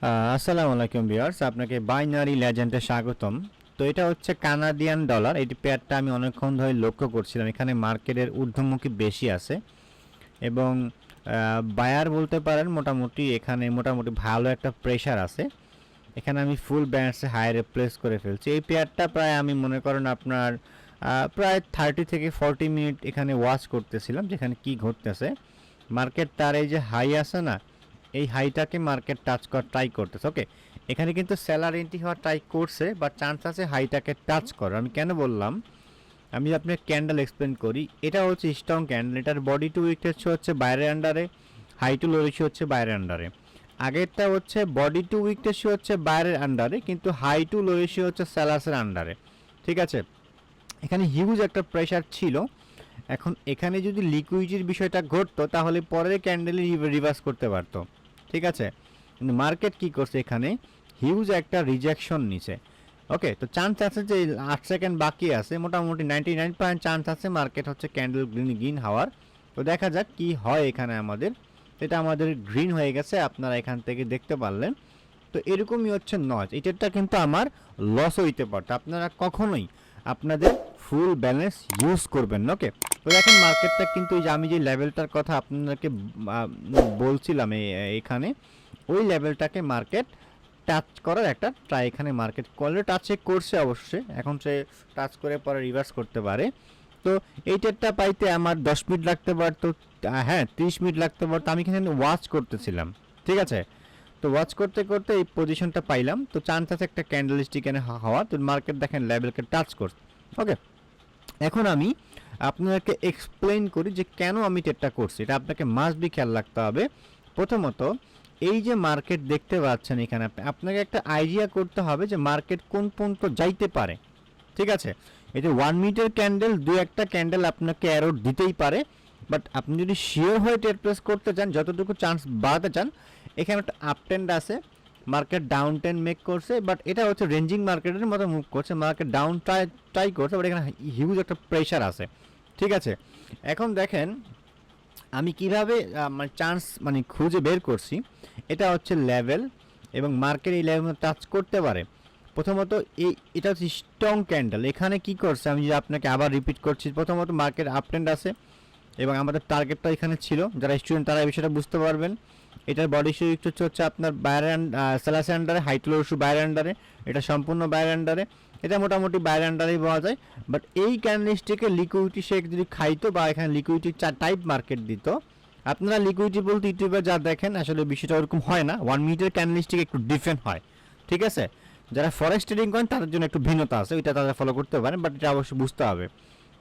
আসসালামু আলাইকুম ভিউয়ার্স, আপনাকে বাইনারি লেজেন্ডে স্বাগতম। তো এটা হচ্ছে কানাডিয়ান ডলার। এই পেয়ারটা আমি অনেকক্ষণ ধরে লক্ষ্য করছিলাম। এখানে মার্কেটের ঊর্ধ্বমুখী বেশি আছে এবং বায়ার বলতে পারেন মোটামুটি এখানে মোটামুটি ভালো একটা প্রেশার আছে। এখানে আমি ফুল ব্যালেন্সে হায়ারে প্লেস করে ফেলছি। এই পেয়ারটা প্রায় আমি মনে করেন আপনার প্রায় 30 থেকে 40 মিনিট এখানে ওয়াচ করতেছিলাম যেখানে কি ঘটতেছে। মার্কেট তার এই যে হাই আছে না, এই হাইটাকে মার্কেট টাচ করার ট্রাই করতেছে। ওকে, এখানে কিন্তু সেলার এন্ট্রি হওয়ার ট্রাই করছে, বাট চান্স আছে হাইটাকে টাচ করার। আমি কেন বললাম, আমি আপনাকে ক্যান্ডেল এক্সপ্লেন করি। এটা হচ্ছে স্ট্রং ক্যান্ডেল, এটার বডি টু উইক রেশিও হচ্ছে বাইরের আন্ডারে, হাই টু লো রেশিও হচ্ছে বাইরের আন্ডারে। আগেরটা হচ্ছে বডি টু উইক রেশিও হচ্ছে বাইরের আন্ডারে, কিন্তু হাই টু লো রেশিও হচ্ছে সেলার্সের আন্ডারে। ঠিক আছে, এখানে হিউজ একটা প্রেশার ছিল। এখন এখানে যদি লিকুইডিটির বিষয়টা ঘটতো তাহলে পরের ক্যান্ডেলে রিভার্স করতে পারতো। ঠিক আছে, কিন্তু মার্কেট কি করছে, এখানে হিউজ একটা রিজেকশন নিছে। ওকে, তো চান্স আছে যে 8 সেকেন্ড বাকি আছে, মোটামুটি 99% চান্স আছে মার্কেট হচ্ছে ক্যান্ডেল গ্রিন হওয়ার। তো দেখা যাক কি হয় এখানে আমাদের। এটা আমাদের গ্রিন হয়ে গেছে, আপনারা এখান থেকে দেখতে পারলেন। তো এরকমই হচ্ছে নজ, এটাটা কিন্তু আমার লস হইতে পারতো। আপনারা কখনোই আপনাদের ফুল ব্যালেন্স ইউজ করবেন না। ওকে, তো দেখেন মার্কেটটা কিন্তু এই যে আমি যে লেভেলটার কথা আপনাদেরকে বলছিলাম এখানে, ওই লেভেলটাকে মার্কেট টাচ করার একটা ট্রাই এখানে মার্কেট অলরেডি টাচে করছে অবশ্যই। এখন সে টাচ করে পরে রিভার্স করতে পারে। তো এই ট্রেডটা পাইতে আমার 10 মিনিট লাগতে পারতো, হ্যাঁ 30 মিনিট লাগতে পারতো। আমি এখানে ওয়াচ করতেছিলাম। ঠিক আছে, তো ওয়াচ করতে করতে এই পজিশনটা পাইলাম। তো চান্স আছে একটা ক্যান্ডেল স্টিক এনে হওয়া। তো মার্কেট দেখেন লেভেলকে টাচ করছে। ওকে, এখন আমি আপনাকে এক্সপ্লেন করি যে কেন আমি ট্রেডটা করছি। এটা আপনাকে মাস্ট বি খেয়াল রাখতে হবে। প্রথমত, এই যে মার্কেট দেখতে পাচ্ছেন এখানে, আপনাকে একটা আইডিয়া করতে হবে যে মার্কেট কোন পর্যন্ত যাইতে পারে। ঠিক আছে, এই যে 1 মিনিটের ক্যান্ডেল, দু একটা ক্যান্ডেল আপনাকে অ্যারো দিতেই পারে, বাট আপনি যদি শিওর হয়ে ট্রেড প্লেস করতে চান, যতটুকু চান্স বাড়াতে চান, এখানে একটা আপ ট্রেন্ড আছে, মার্কেট ডাউন ট্রেন্ড মেক করছে, বাট এটা হচ্ছে রেঞ্জিং মার্কেটের মতো মুভ করছে। মার্কেট ডাউন ট্রাই করছে, বাট এখানে হিউজ একটা প্রেশার আছে। ঠিক আছে, এখন দেখেন আমি কিভাবে মানে চান্স মানে খুঁজে বের করছি। এটা হচ্ছে লেভেল এবং মার্কেট এই লেভেল টাচ করতে পারে। প্রথমত এটা হচ্ছে স্ট্রং ক্যান্ডেল। এখানে কি করছে আমি যদি আপনাকে আবার রিপিট করছি, প্রথমত মার্কেট আপ ট্রেন্ড আছে এবং আমাদের টার্গেটটা এখানে ছিল। যারা স্টুডেন্ট তারা এই বিষয়টা বুঝতে পারবেন। এটার বডি সুইচ হচ্ছে আপনার বাইরের সেলাসের আন্ডারে, হাইটুলোর শু বাইরের আন্ডারে, এটা সম্পূর্ণ বাইরের আন্ডারে, এটা মোটামুটি বাইরের আন্ডারেই পাওয়া যায়। বাট এই ক্যান্ডেলস্টিকে লিকুইডিটি শেক যদি খাইতো বা এখানে লিকুইডিটি টাইপ মার্কেট দিত, আপনারা লিকুইডিটি বলতে ইউটিউবে যা দেখেন আসলে বিষয়টা ওরকম হয় না। 1 মিনিটের ক্যান্ডেলস্টিক একটু ডিফারেন্ট হয়। ঠিক আছে, যারা ফরেক্স ট্রেডিং করেন তাদের জন্য একটু ভিন্নতা আছে, ওইটা তারা ফলো করতে পারেন, বাট এটা অবশ্যই বুঝতে হবে।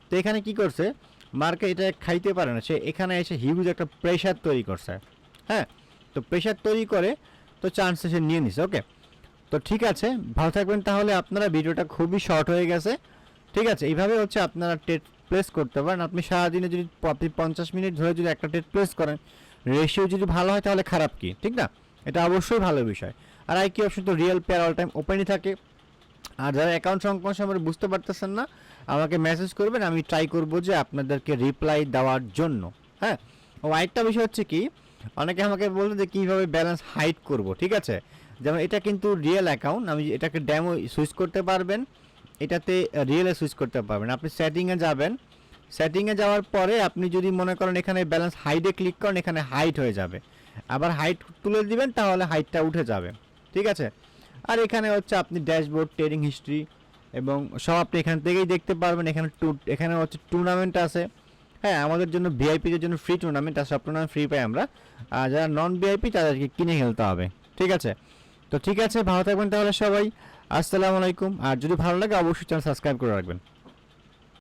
তো এখানে কি করছে মার্কেট, এটা খাইতে পারে না, সে এখানে এসে হিউজ একটা প্রেশার তৈরি করছে। হ্যাঁ, তো প্রেশার তৈরি করে তো চান্স সে নিয়ে নিছে। ওকে, তো ঠিক আছে, ভালো থাকবেন তাহলে। আপনারা ভিডিওটা খুবই শর্ট হয়ে গেছে। ঠিক আছে, এইভাবে হচ্ছে আপনারা ট্রেড প্লেস করতে পারেন। আপনি সারাদিনে যদি আপনি 50 মিনিট ধরে যদি একটা ট্রেড প্লেস করেন, রেশিও যদি ভালো হয় তাহলে খারাপ কি, ঠিক না? এটা অবশ্যই ভালো বিষয়। আর আইকি অপশন তো রিয়েল পেয়ার অল টাইম ওপেনই থাকে। আর যারা অ্যাকাউন্ট সংক্রান্ত সম্পর্কে বুঝতে পারতেছেন না, আমাকে মেসেজ করবেন, আমি ট্রাই করব যে আপনাদেরকে রিপ্লাই দেওয়ার জন্য। হ্যাঁ, ও আরেকটা বিষয় হচ্ছে কি, অনেকে আমাকে বলতে যে কীভাবে ব্যালেন্স হাইড করব। ঠিক আছে, যেমন এটা কিন্তু রিয়েল অ্যাকাউন্ট, আমি এটাকে ডেমো সুইচ করতে পারবেন, এটাতে রিয়েলে সুইচ করতে পারবেন। আপনি সেটিংয়ে যাবেন, সেটিংয়ে যাওয়ার পরে আপনি যদি মনে করেন এখানে ব্যালেন্স হাইডে ক্লিক করেন, এখানে হাইট হয়ে যাবে। আবার হাইট তুলে দিবেন, তাহলে হাইটটা উঠে যাবে। ঠিক আছে, আর এখানে হচ্ছে আপনি ড্যাশবোর্ড, ট্রেডিং হিস্ট্রি এবং সব আপনি এখান থেকেই দেখতে পারবেন। এখানে হচ্ছে টুর্নামেন্ট আছে। হ্যাঁ, আমাদের জন্য ভিআইপিদের জন্য ফ্রি টুর্নামেন্ট আছে, সব টুর্নামেন্ট ফ্রি পাই আমরা। আর যারা নন ভিআইপি তাদেরকে কিনে খেলতে হবে। ঠিক আছে, তো ঠিক আছে, ভালো থাকবেন তাহলে সবাই। আসসালামু আলাইকুম। আর যদি ভালো লাগে অবশ্যই চ্যানেল সাবস্ক্রাইব করে রাখবেন।